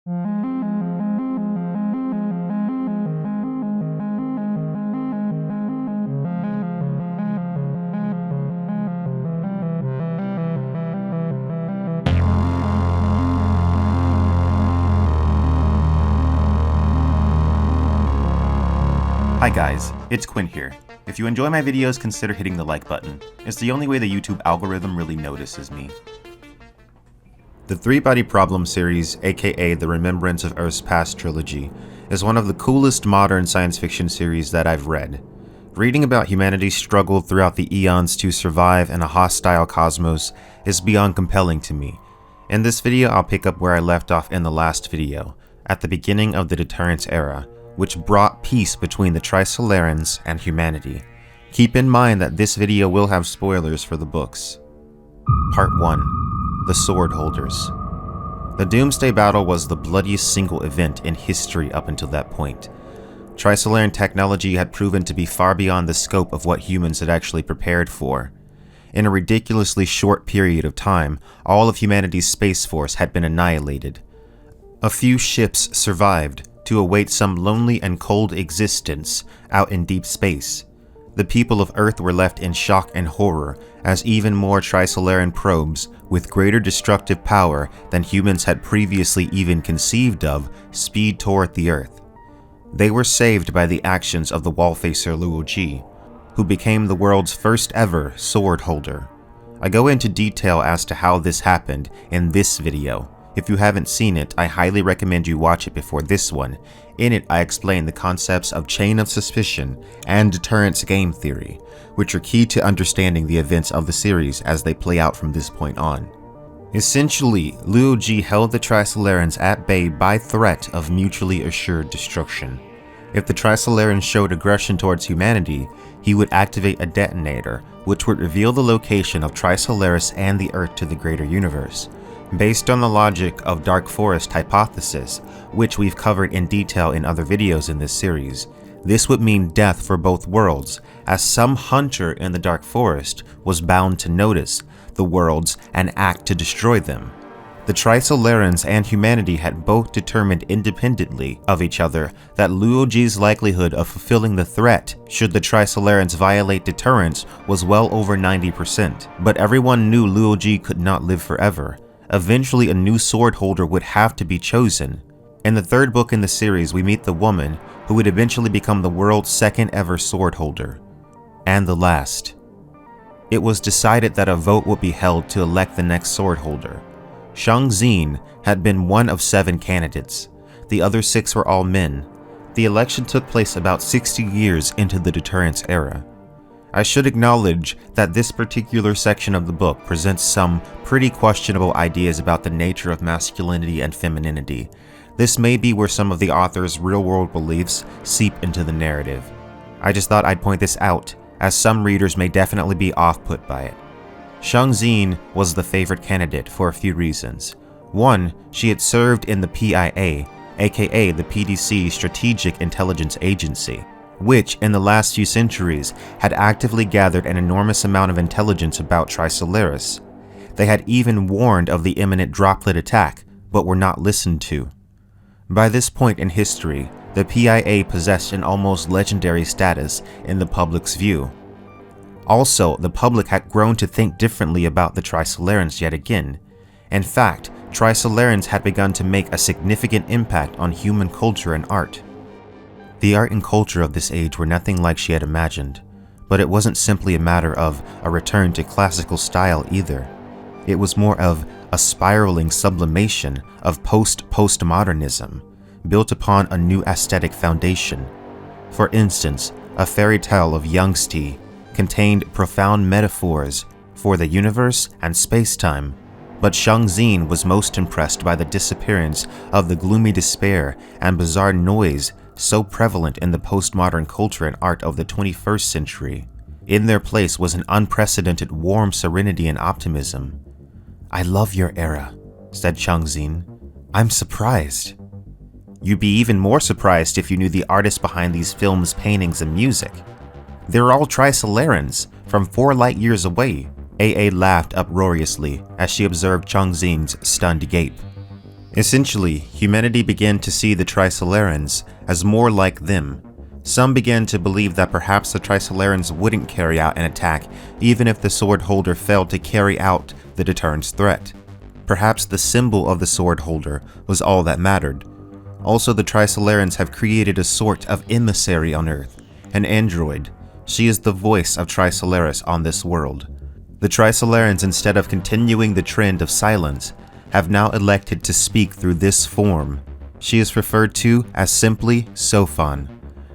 Hi guys, it's Quinn here. If you enjoy my videos, consider hitting the like button. It's the only way the YouTube algorithm really notices me. The Three-Body Problem series, aka the Remembrance of Earth's Past trilogy, is one of the coolest modern science fiction series that I've read. Reading about humanity's struggle throughout the eons to survive in a hostile cosmos is beyond compelling to me. In this video, I'll pick up where I left off in the last video, at the beginning of the Deterrence Era, which brought peace between the Trisolarans and humanity. Keep in mind that this video will have spoilers for the books. Part 1. The Sword Holders. The Doomsday Battle was the bloodiest single event in history up until that point. Trisolaran technology had proven to be far beyond the scope of what humans had actually prepared for. In a ridiculously short period of time, all of humanity's space force had been annihilated. A few ships survived to await some lonely and cold existence out in deep space. The people of Earth were left in shock and horror as even more Trisolaran probes with greater destructive power than humans had previously even conceived of speed toward the Earth. They were saved by the actions of the wallfacer Trilogy, who became the world's first ever sword holder. I go into detail as to how this happened in this video. If you haven't seen it, I highly recommend you watch it before this one. In it, I explain the concepts of chain of suspicion and deterrence game theory, which are key to understanding the events of the series as they play out from this point on. Essentially, Trilogy held the Trisolarans at bay by threat of mutually assured destruction. If the Trisolarans showed aggression towards humanity, he would activate a detonator, which would reveal the location of Trisolaris and the Earth to the greater universe. Based on the logic of Dark Forest hypothesis, which we've covered in detail in other videos in this series, this would mean death for both worlds, as some hunter in the Dark Forest was bound to notice the worlds and act to destroy them. The Trisolarans and humanity had both determined independently of each other that Trilogy's likelihood of fulfilling the threat should the Trisolarans violate deterrence was well over 90%, but everyone knew Trilogy could not live forever. Eventually, a new sword holder would have to be chosen. In the third book in the series, we meet the woman who would eventually become the world's second ever sword holder. And the last. It was decided that a vote would be held to elect the next sword holder. Shang Xin had been one of 7 candidates. The other 6 were all men. The election took place about 60 years into the Deterrence Era. I should acknowledge that this particular section of the book presents some pretty questionable ideas about the nature of masculinity and femininity. This may be where some of the author's real-world beliefs seep into the narrative. I just thought I'd point this out, as some readers may definitely be off-put by it. Shang Xin was the favorite candidate for a few reasons. One, she had served in the PIA, aka the PDC Strategic Intelligence Agency, which in the last few centuries had actively gathered an enormous amount of intelligence about Trisolaris. They had even warned of the imminent droplet attack, but were not listened to. By this point in history, the PIA possessed an almost legendary status in the public's view. Also, the public had grown to think differently about the Trisolarans yet again. In fact, Trisolarans had begun to make a significant impact on human culture and art. The art and culture of this age were nothing like she had imagined, but it wasn't simply a matter of a return to classical style either. It was more of a spiraling sublimation of postmodernism, built upon a new aesthetic foundation. For instance, a fairy tale of Youngsti contained profound metaphors for the universe and space-time, but Shang Xin was most impressed by the disappearance of the gloomy despair and bizarre noise so prevalent in the postmodern culture and art of the 21st century. In their place was an unprecedented warm serenity and optimism. "I love your era," said Shang Xin. "I'm surprised." You'd be even more surprised if you knew the artists behind these films, paintings, and music. They're all Trisolarans, from 4 light years away. AA laughed uproariously as she observed Shang Xin's stunned gape. Essentially, humanity began to see the Trisolarans as more like them. Some began to believe that perhaps the Trisolarans wouldn't carry out an attack even if the sword holder failed to carry out the deterrence threat. Perhaps the symbol of the sword holder was all that mattered. Also, the Trisolarans have created a sort of emissary on Earth, an android. She is the voice of Trisolaris on this world. The Trisolarans, instead of continuing the trend of silence, have now elected to speak through this form. She is referred to as simply Sofan.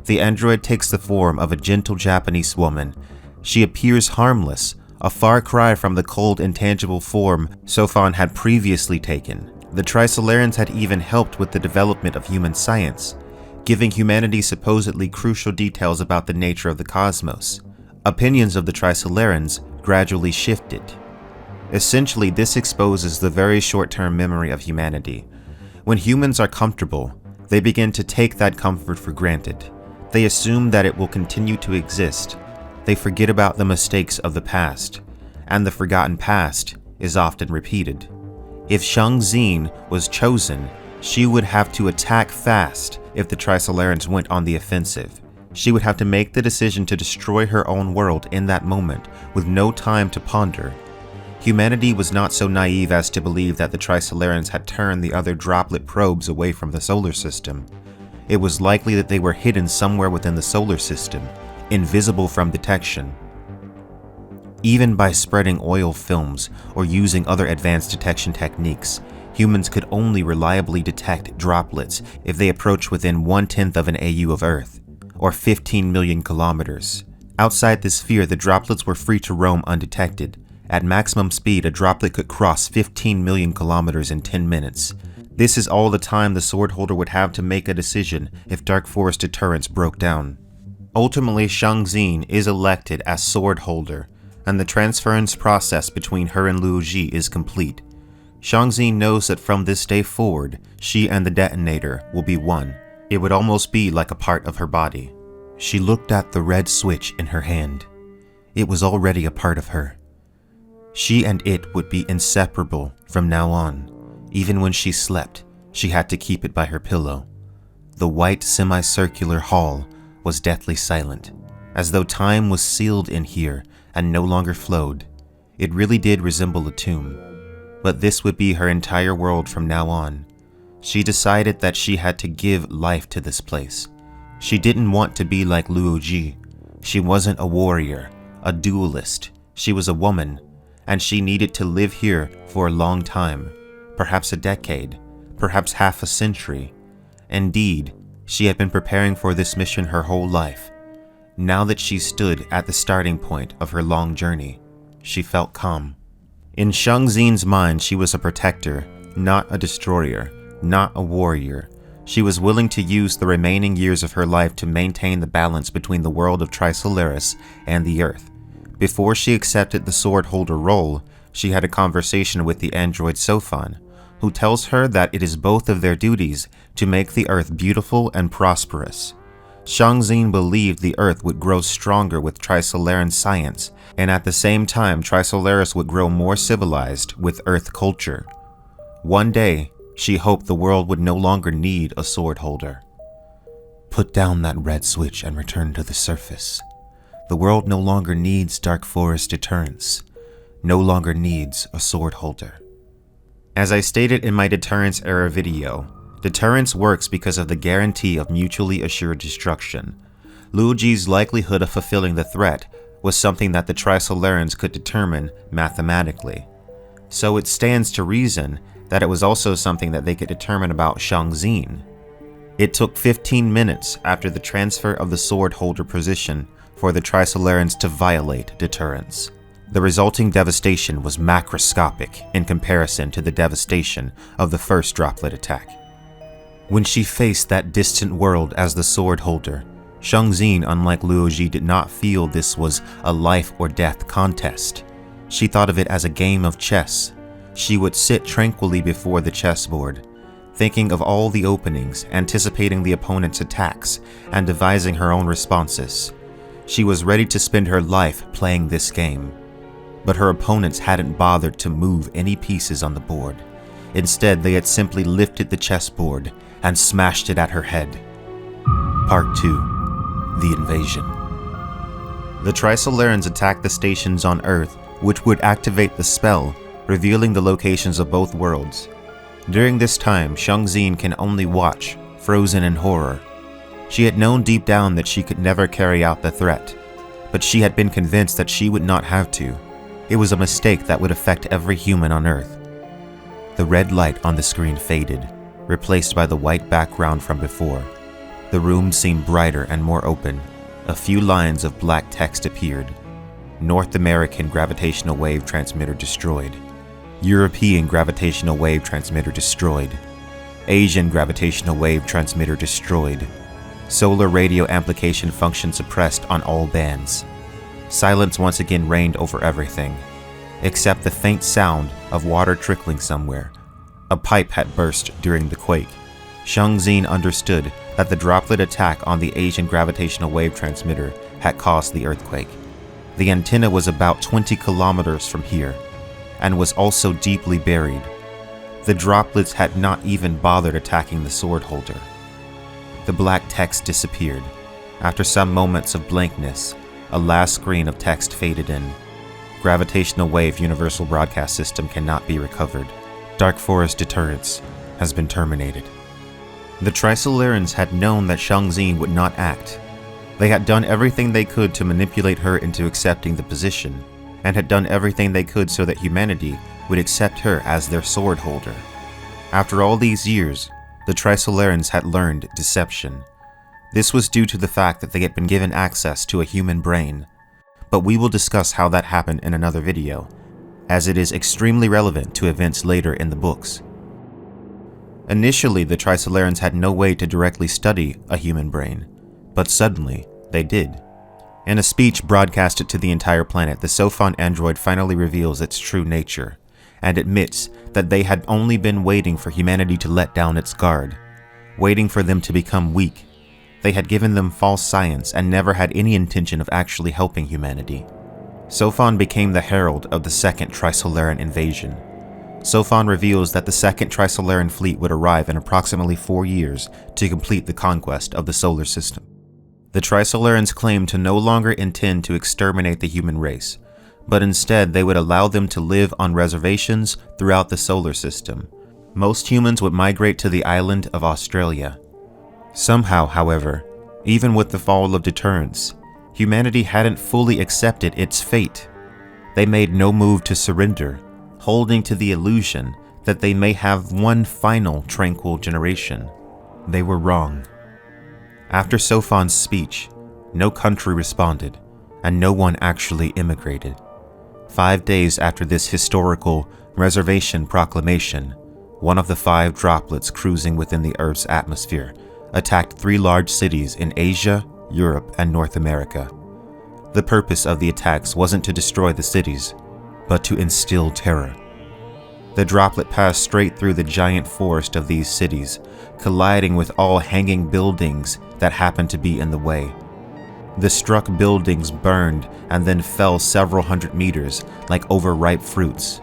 The android takes the form of a gentle Japanese woman. She appears harmless, a far cry from the cold, intangible form Sofan had previously taken. The Trisolarans had even helped with the development of human science, giving humanity supposedly crucial details about the nature of the cosmos. Opinions of the Trisolarans gradually shifted. Essentially, this exposes the very short-term memory of humanity. When humans are comfortable, they begin to take that comfort for granted. They assume that it will continue to exist. They forget about the mistakes of the past, and the forgotten past is often repeated. If Shang Xin was chosen, she would have to attack fast if the Trisolarans went on the offensive. She would have to make the decision to destroy her own world in that moment, with no time to ponder. Humanity was not so naive as to believe that the Trisolarans had turned the other droplet probes away from the solar system. It was likely that they were hidden somewhere within the solar system, invisible from detection. Even by spreading oil films or using other advanced detection techniques, humans could only reliably detect droplets if they approach within 1/10 of an AU of Earth, or 15 million kilometers. Outside this sphere, the droplets were free to roam undetected. At maximum speed, a droplet could cross 15 million kilometers in 10 minutes. This is all the time the sword holder would have to make a decision if Dark Forest deterrence broke down. Ultimately, Shang Xin is elected as sword holder, and the transference process between her and Luo Ji is complete. Shang Xin knows that from this day forward, she and the detonator will be one. It would almost be like a part of her body. She looked at the red switch in her hand. It was already a part of her. She and it would be inseparable from now on. Even when she slept, she had to keep it by her pillow. The white semicircular hall was deathly silent, as though time was sealed in here and no longer flowed. It really did resemble a tomb. But this would be her entire world from now on. She decided that she had to give life to this place. She didn't want to be like Luo Ji. She wasn't a warrior, a duelist. She was a woman, and she needed to live here for a long time, perhaps a decade, perhaps half a century. Indeed, she had been preparing for this mission her whole life. Now that she stood at the starting point of her long journey, she felt calm. In Shang Xin's mind, she was a protector, not a destroyer, not a warrior. She was willing to use the remaining years of her life to maintain the balance between the world of Trisolaris and the Earth. Before she accepted the sword holder role, she had a conversation with the android Sofan, who tells her that it is both of their duties to make the Earth beautiful and prosperous. Shang Xin believed the Earth would grow stronger with Trisolaran science, and at the same time Trisolaris would grow more civilized with Earth culture. One day, she hoped the world would no longer need a sword holder. Put down that red switch and return to the surface. The world no longer needs Dark Forest deterrence, no longer needs a sword holder. As I stated in my Deterrence Era video, deterrence works because of the guarantee of mutually assured destruction. Luo Ji's likelihood of fulfilling the threat was something that the Trisolarans could determine mathematically. So it stands to reason that it was also something that they could determine about Shang Xin. It took 15 minutes after the transfer of the sword holder position for the Trisolarans to violate deterrence. The resulting devastation was macroscopic in comparison to the devastation of the first droplet attack. When she faced that distant world as the sword holder, Shang Xin, unlike Luo Ji, did not feel this was a life or death contest. She thought of it as a game of chess. She would sit tranquilly before the chessboard, thinking of all the openings, anticipating the opponent's attacks, and devising her own responses. She was ready to spend her life playing this game. But her opponents hadn't bothered to move any pieces on the board. Instead, they had simply lifted the chessboard and smashed it at her head. Part 2. The Invasion. The Trisolarans attacked the stations on Earth, which would activate the spell, revealing the locations of both worlds. During this time, Shang-Xin can only watch, frozen in horror. She had known deep down that she could never carry out the threat, but she had been convinced that she would not have to. It was a mistake that would affect every human on Earth. The red light on the screen faded, replaced by the white background from before. The room seemed brighter and more open. A few lines of black text appeared. North American gravitational wave transmitter destroyed. European gravitational wave transmitter destroyed. Asian gravitational wave transmitter destroyed. Solar radio amplification function suppressed on all bands. Silence once again reigned over everything, except the faint sound of water trickling somewhere. A pipe had burst during the quake. Shang-Xin understood that the droplet attack on the Asian gravitational wave transmitter had caused the earthquake. The antenna was about 20 kilometers from here, and was also deeply buried. The droplets had not even bothered attacking the sword holder. The black text disappeared. After some moments of blankness, a last screen of text faded in. Gravitational wave universal broadcast system cannot be recovered. Dark Forest deterrence has been terminated. The Trisolarans had known that Shang-Xin would not act. They had done everything they could to manipulate her into accepting the position, and had done everything they could so that humanity would accept her as their sword holder. After all these years, the Trisolarans had learned deception. This was due to the fact that they had been given access to a human brain, but we will discuss how that happened in another video, as it is extremely relevant to events later in the books. Initially, the Trisolarans had no way to directly study a human brain, but suddenly, they did. In a speech broadcasted to the entire planet, the Sophon android finally reveals its true nature, and admits that they had only been waiting for humanity to let down its guard, waiting for them to become weak. They had given them false science and never had any intention of actually helping humanity. Sophon became the herald of the second Trisolaran invasion. Sophon reveals that the second Trisolaran fleet would arrive in approximately 4 years to complete the conquest of the solar system. The Trisolarans claim to no longer intend to exterminate the human race, but instead they would allow them to live on reservations throughout the solar system. Most humans would migrate to the island of Australia. Somehow, however, even with the fall of Deterrence, humanity hadn't fully accepted its fate. They made no move to surrender, holding to the illusion that they may have one final tranquil generation. They were wrong. After Sophon's speech, no country responded, and no one actually immigrated. 5 days after this historical reservation proclamation, one of the 5 droplets cruising within the Earth's atmosphere attacked 3 large cities in Asia, Europe, and North America. The purpose of the attacks wasn't to destroy the cities, but to instill terror. The droplet passed straight through the giant forest of these cities, colliding with all hanging buildings that happened to be in the way. The struck buildings burned and then fell several hundred meters like overripe fruits.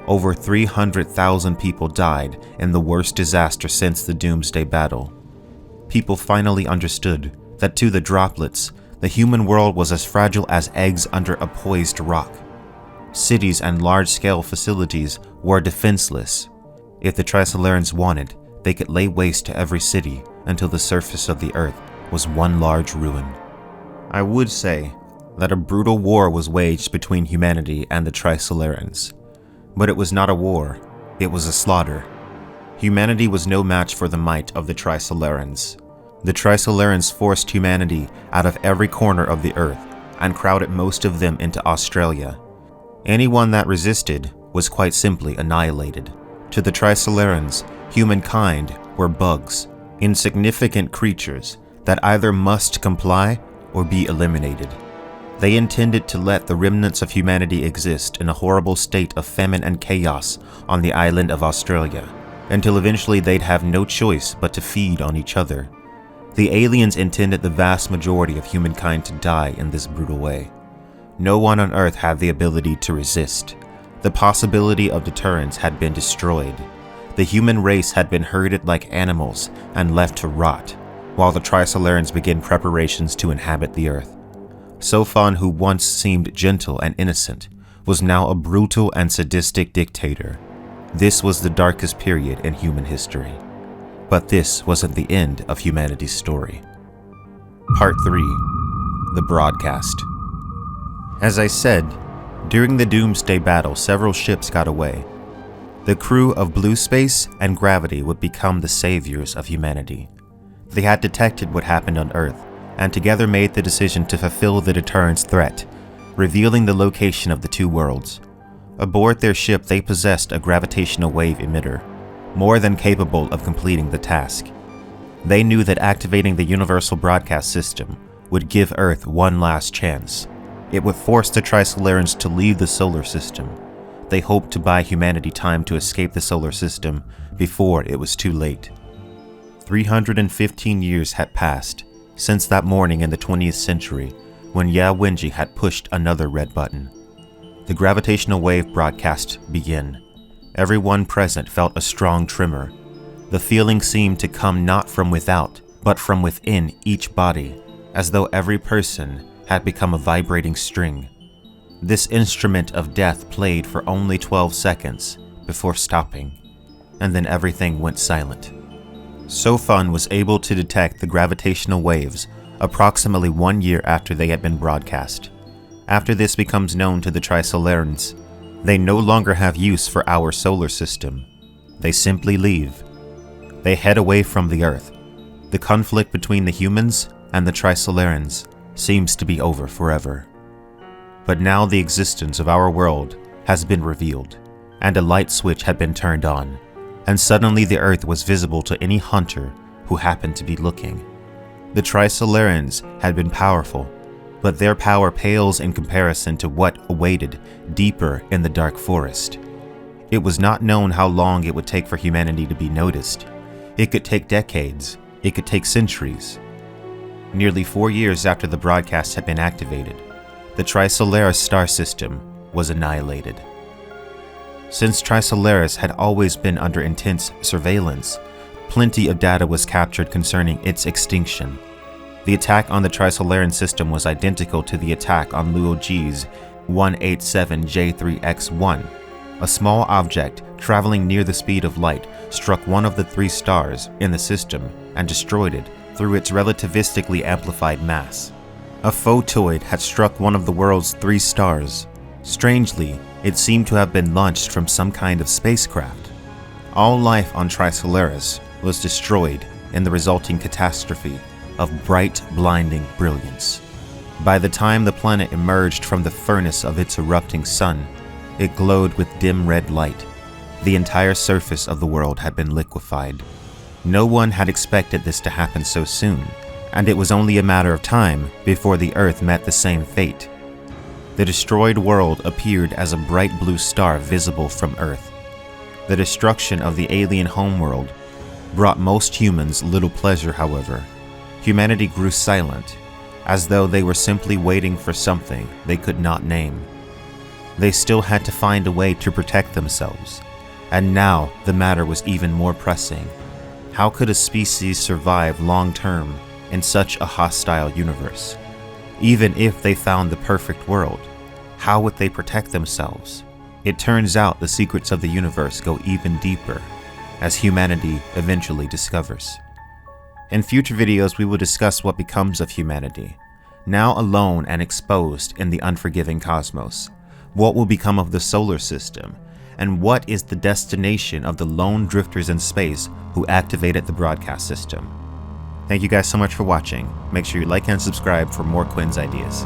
Over 300,000 people died in the worst disaster since the Doomsday Battle. People finally understood that to the droplets, the human world was as fragile as eggs under a poised rock. Cities and large-scale facilities were defenseless. If the Trisolarans wanted, they could lay waste to every city until the surface of the Earth was one large ruin. I would say that a brutal war was waged between humanity and the Trisolarans, but it was not a war, it was a slaughter. Humanity was no match for the might of the Trisolarans. The Trisolarans forced humanity out of every corner of the Earth and crowded most of them into Australia. Anyone that resisted was quite simply annihilated. To the Trisolarans, humankind were bugs, insignificant creatures that either must comply or be eliminated. They intended to let the remnants of humanity exist in a horrible state of famine and chaos on the island of Australia, until eventually they'd have no choice but to feed on each other. The aliens intended the vast majority of humankind to die in this brutal way. No one on Earth had the ability to resist. The possibility of deterrence had been destroyed. The human race had been herded like animals and left to rot, while the Trisolarans began preparations to inhabit the Earth. Sophon, who once seemed gentle and innocent, was now a brutal and sadistic dictator. This was the darkest period in human history. But this wasn't the end of humanity's story. Part 3. The Broadcast. As I said, during the Doomsday Battle, several ships got away. The crew of Blue Space and Gravity would become the saviors of humanity. They had detected what happened on Earth, and together made the decision to fulfill the deterrence threat, revealing the location of the two worlds. Aboard their ship, they possessed a gravitational wave emitter, more than capable of completing the task. They knew that activating the Universal Broadcast System would give Earth one last chance. It would force the Trisolarans to leave the solar system. They hoped to buy humanity time to escape the solar system before it was too late. 315 years had passed since that morning in the 20th century when Wenji had pushed another red button. The gravitational wave broadcast began. Everyone present felt a strong tremor. The feeling seemed to come not from without, but from within each body, as though every person had become a vibrating string. This instrument of death played for only 12 seconds before stopping, and then everything went silent. Sophon was able to detect the gravitational waves approximately 1 year after they had been broadcast. After this becomes known to the Trisolarans, they no longer have use for our solar system. They simply leave. They head away from the Earth. The conflict between the humans and the Trisolarans seems to be over forever. But now the existence of our world has been revealed, and a light switch had been turned on, and suddenly the Earth was visible to any hunter who happened to be looking. The Trisolarans had been powerful, but their power pales in comparison to what awaited deeper in the dark forest. It was not known how long it would take for humanity to be noticed. It could take decades. It could take centuries. Nearly 4 years after the broadcast had been activated, the Trisolaris star system was annihilated. Since Trisolaris had always been under intense surveillance, plenty of data was captured concerning its extinction. The attack on the Trisolaran system was identical to the attack on Luo Ji's 187J3X1. A small object traveling near the speed of light struck one of the 3 stars in the system and destroyed it through its relativistically amplified mass. A photoid had struck one of the world's 3 stars. Strangely, it seemed to have been launched from some kind of spacecraft. All life on Trisolaris was destroyed in the resulting catastrophe of bright, blinding brilliance. By the time the planet emerged from the furnace of its erupting sun, it glowed with dim red light. The entire surface of the world had been liquefied. No one had expected this to happen so soon, and it was only a matter of time before the Earth met the same fate. The destroyed world appeared as a bright blue star visible from Earth. The destruction of the alien homeworld brought most humans little pleasure, however. Humanity grew silent, as though they were simply waiting for something they could not name. They still had to find a way to protect themselves, and now the matter was even more pressing. How could a species survive long-term in such a hostile universe? Even if they found the perfect world, how would they protect themselves? It turns out the secrets of the universe go even deeper, as humanity eventually discovers. In future videos, we will discuss what becomes of humanity, now alone and exposed in the unforgiving cosmos. What will become of the solar system, and what is the destination of the lone drifters in space who activated the broadcast system? Thank you guys so much for watching. Make sure you like and subscribe for more Quinn's ideas.